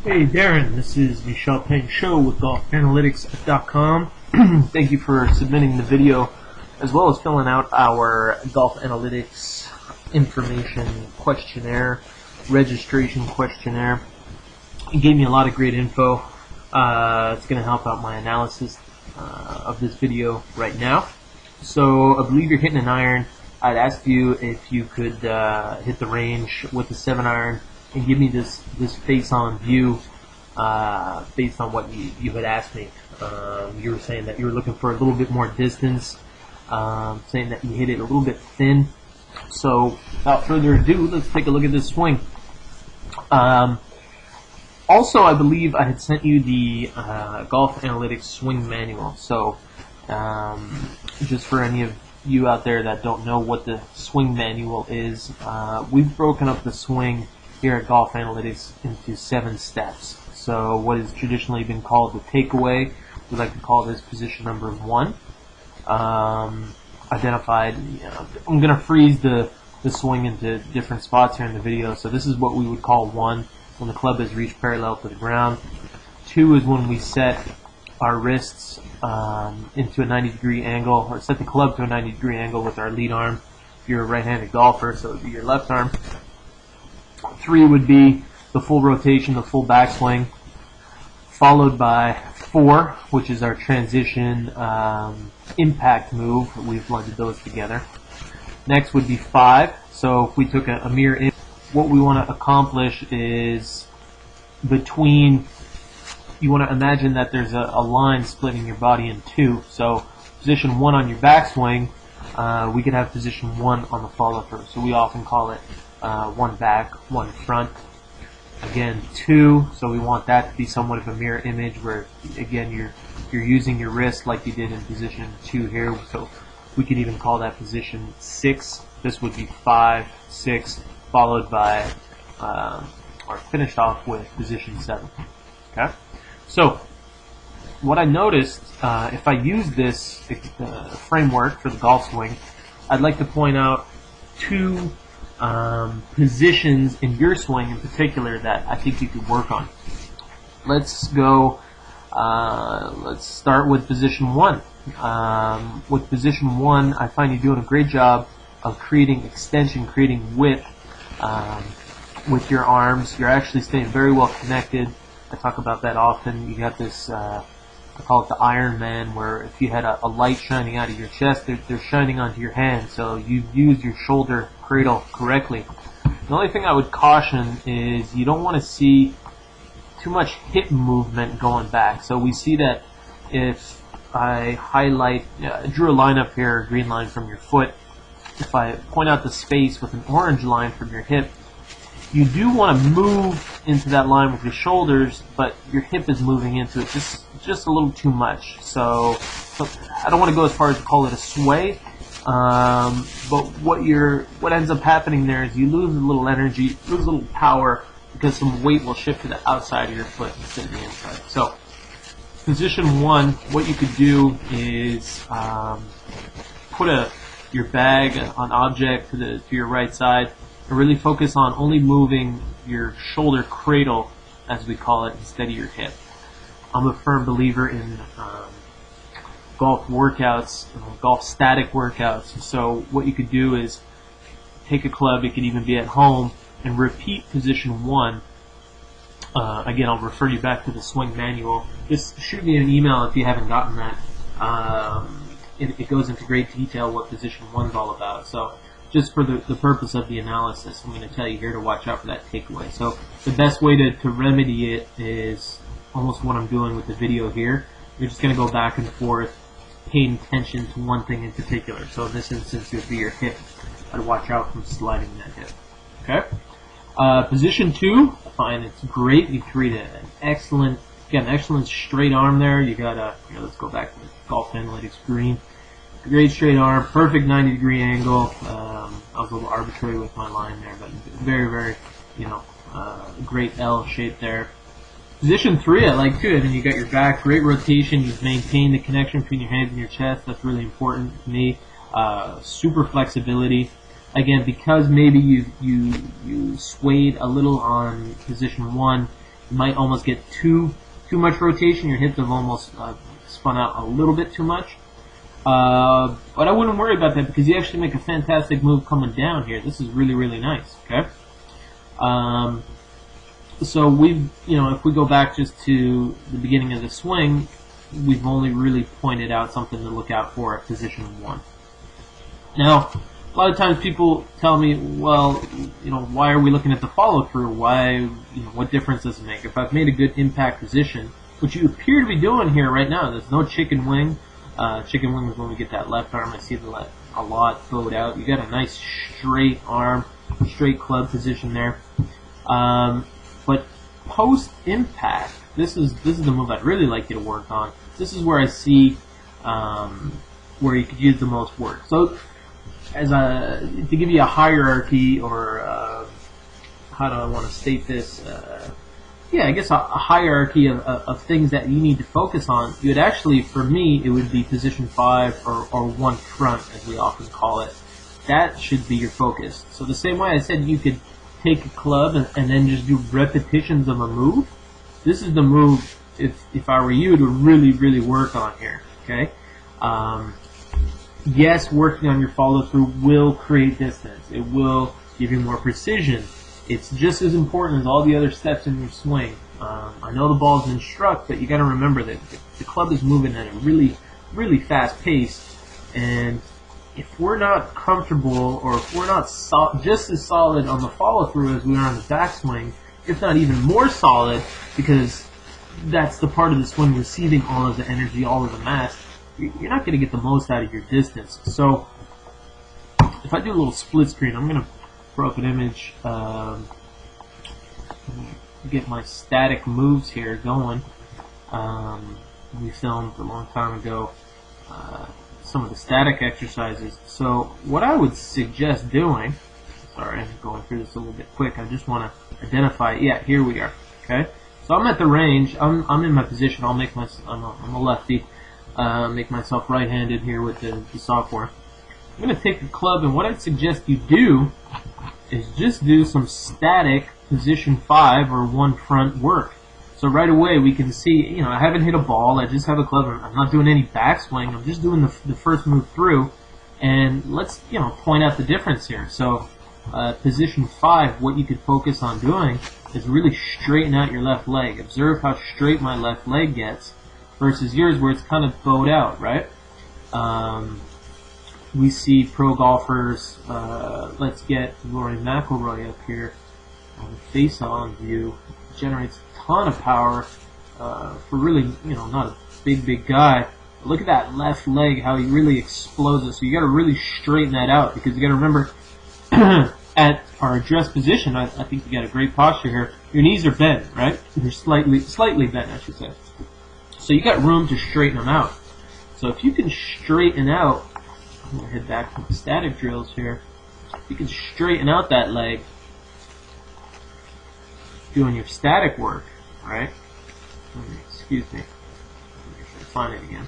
Hey Darren, this is Michel Painchaud with golfanalytics.com. Thank you for submitting the video as well as filling out our golf analytics information questionnaire, registration questionnaire. It gave me a lot of great info. It's going to help out my analysis of this video right now. So I believe you're hitting an iron. I'd ask you if you could hit the range with the 7-iron and give me this face-on view based on what you had asked me. You were saying that you were looking for a little bit more distance, saying that you hit it a little bit thin. So without further ado, let's take a look at this swing. Also, I believe I had sent you the Golf Analytics Swing Manual. So just for any of you out there that don't know what the Swing Manual is, we've broken up the swing here at Golf Analytics into 7 steps. So what has traditionally been called the takeaway, we like to call this position number 1. Identified, I'm going to freeze the swing into different spots here in the video. So this is what we would call 1, when the club has reached parallel to the ground. 2 is when we set our wrists into a 90-degree angle, or set the club to a 90-degree angle with our lead arm. If you're a right-handed golfer, so it would be your left arm. 3 would be the full rotation, the full backswing, followed by 4, which is our transition impact move. We've blended those together. Next would be 5. So if we took a mirror image, what we want to accomplish is between, you want to imagine that there's a line splitting your body in 2. So position 1 on your backswing, we could have position 1 on the follow through. So we often call it 1 back, 1 front. Again, 2, so we want that to be somewhat of a mirror image where, again, you're using your wrist like you did in position 2 here. So we could even call that position 6. This would be 5, 6, followed by, or finished off with position 7. Okay? So what I noticed, if I use this framework for the golf swing, I'd like to point out 2 positions in your swing in particular that I think you could work on. Let's go, let's start with position 1. With position 1, I find you doing a great job of creating extension, creating width with your arms. You're actually staying very well connected. I talk about that often. You got this, I call it the Iron Man, where if you had a light shining out of your chest, they're shining onto your hand. So you use your shoulder cradle correctly. The only thing I would caution is you don't want to see too much hip movement going back. So we see that if I highlight, I drew a line up here, a green line from your foot. If I point out the space with an orange line from your hip, you do want to move into that line with your shoulders, but your hip is moving into it just a little too much. So I don't want to go as far as to call it a sway, but what ends up happening there is you lose a little energy, lose a little power, because some weight will shift to the outside of your foot instead of the inside. So position 1, what you could do is put your bag, an object to your right side, and really focus on only moving your shoulder cradle, as we call it, instead of your hip. I'm a firm believer in golf workouts, golf static workouts. So what you could do is take a club, it could even be at home, and repeat position 1. Again, I'll refer you back to the swing manual. Just shoot me an email if you haven't gotten that. It goes into great detail what position 1 is all about. So just for the purpose of the analysis, I'm going to tell you here to watch out for that takeaway. So the best way to remedy it is almost what I'm doing with the video here. You're just going to go back and forth, paying attention to one thing in particular. So in this instance, it would be your hip. I'd watch out from sliding that hip. Okay? Position 2, fine, it's great. You create an excellent straight arm there. You got let's go back to the Golf Analytics green. Great straight arm, perfect 90-degree angle. I was a little arbitrary with my line there, but very, very, great L shape there. Position 3, I like too. I mean, you got your back, great rotation. You've maintained the connection between your hands and your chest. That's really important to me. Super flexibility. Again, because maybe you swayed a little on position 1, You might almost get too much rotation. Your hips have almost spun out a little bit too much. But I wouldn't worry about that because you actually make a fantastic move coming down here. This is really, really nice, okay? So we've, if we go back just to the beginning of the swing, we've only really pointed out something to look out for at position 1. Now, a lot of times people tell me, well, why are we looking at the follow-through? Why, what difference does it make? If I've made a good impact position, which you appear to be doing here right now, there's no chicken wing. Chicken wing is when we get that left arm. I see the left a lot bowed out. You got a nice straight arm, straight club position there. But post impact, this is the move I'd really like you to work on. This is where I see where you could use the most work. So, to give you a hierarchy, or how do I want to state this? I guess a hierarchy of things that you need to focus on. You would actually, for me, it would be position 5 or 1 front, as we often call it. That should be your focus. So the same way I said you could take a club and then just do repetitions of a move. This is the move, if I were you, to really, really work on here. Okay. Yes, working on your follow-through will create distance. It will give you more precision. It's just as important as all the other steps in your swing. I know the ball's been struck, but you got to remember that the club is moving at a really, really fast pace. And if we're not comfortable, or if we're not just as solid on the follow-through as we are on the backswing, if not even more solid, because that's the part of the swing receiving all of the energy, all of the mass, you're not going to get the most out of your distance. So if I do a little split screen, I'm going to throw up an image, get my static moves here going. We filmed a long time ago some of the static exercises. So what I would suggest doing, sorry, I'm going through this a little bit quick, I just want to identify, here we are, okay? So I'm at the range, I'm in my position, I'm a lefty, make myself right-handed here with the software. I'm going to take the club, and what I'd suggest you do is just do some static position 5 or 1 front work. So right away we can see, I haven't hit a ball, I just have a club, I'm not doing any backswing, I'm just doing the first move through, and let's, point out the difference here. So position 5, what you could focus on doing is really straighten out your left leg. Observe how straight my left leg gets versus yours where it's kind of bowed out, right? We see pro golfers, let's get Rory McIlroy up here on the face-on view, generates a ton of power for really, not a big guy. But look at that left leg, how he really explodes it. So you got to really straighten that out, because you got to remember at our address position, I think you got a great posture here. Your knees are bent, right? They're slightly bent, I should say. So you got room to straighten them out. So if you can straighten out, I'm going to head back to the static drills here. If you can straighten out that leg, doing your static work, right? Excuse me. Let me find it again.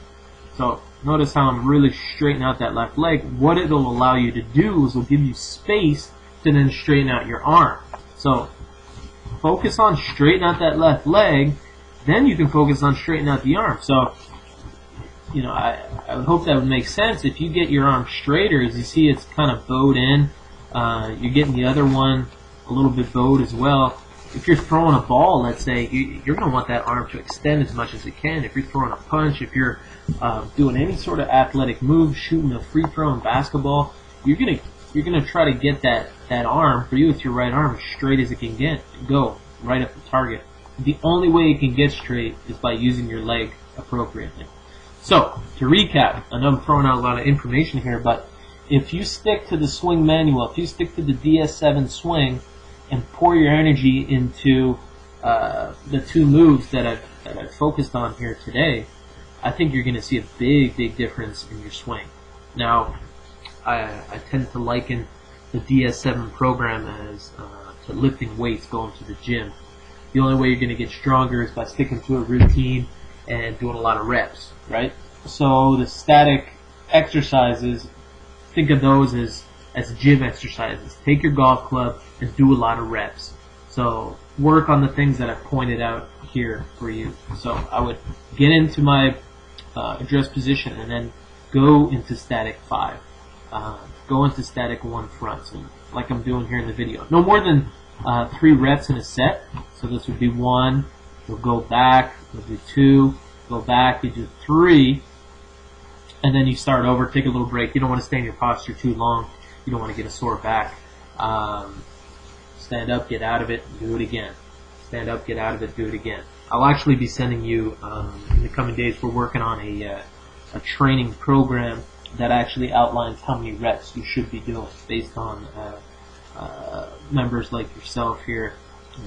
So notice how I'm really straightening out that left leg. What it'll allow you to do is it'll give you space to then straighten out your arm. So focus on straightening out that left leg, then you can focus on straightening out the arm. So, I would hope that would make sense. If you get your arm straighter, as you see it's kind of bowed in, you're getting the other one a little bit bowed as well. If you're throwing a ball, let's say, you're going to want that arm to extend as much as it can. If you're throwing a punch, if you're doing any sort of athletic move, shooting a free throw in basketball, you're gonna try to get that arm, for you with your right arm, as straight as it can go right up the target. The only way it can get straight is by using your leg appropriately. So, to recap, I know I'm throwing out a lot of information here, but if you stick to the swing manual, if you stick to the DS7 swing, and pour your energy into the 2 moves that I've focused on here today, I think you're going to see a big difference in your swing. Now, I tend to liken the DS7 program as to lifting weights, going to the gym. The only way you're going to get stronger is by sticking to a routine and doing a lot of reps, right? So the static exercises, think of those as gym exercises. Take your golf club and do a lot of reps. So work on the things that I've pointed out here for you. So I would get into my address position and then go into static 5. Go into static 1 front, so like I'm doing here in the video. No more than 3 reps in a set. So this would be 1. You'll go back. You'll do 2. Go back. You do 3. And then you start over. Take a little break. You don't want to stay in your posture too long. You don't want to get a sore back. Stand up, get out of it, do it again. Stand up, get out of it, do it again. I'll actually be sending you, in the coming days, we're working on a training program that actually outlines how many reps you should be doing based on members like yourself here,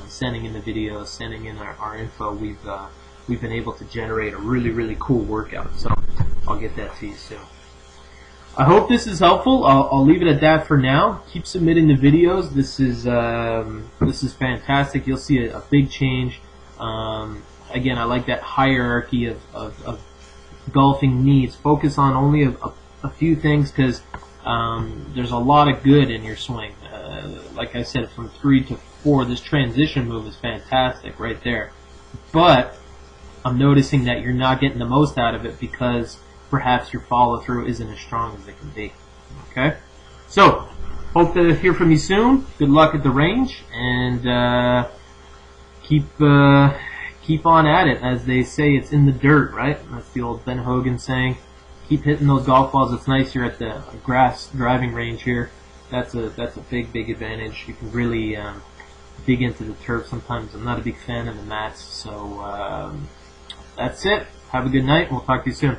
sending in the videos, sending in our info. We've been able to generate a really cool workout, so I'll get that to you soon. I hope this is helpful. I'll leave it at that for now. Keep submitting the videos. This is fantastic. You'll see a big change. Again, I like that hierarchy of golfing needs. Focus on only a few things, because there's a lot of good in your swing. Like I said, from 3 to 4, this transition move is fantastic right there. But I'm noticing that you're not getting the most out of it because perhaps your follow-through isn't as strong as it can be. Okay? So, hope to hear from you soon. Good luck at the range, and keep on at it. As they say, it's in the dirt, right? That's the old Ben Hogan saying. Keep hitting those golf balls. It's nice you're at the grass driving range here. That's a big advantage. You can really dig into the turf. Sometimes I'm not a big fan of the mats. So that's it. Have a good night. We'll talk to you soon.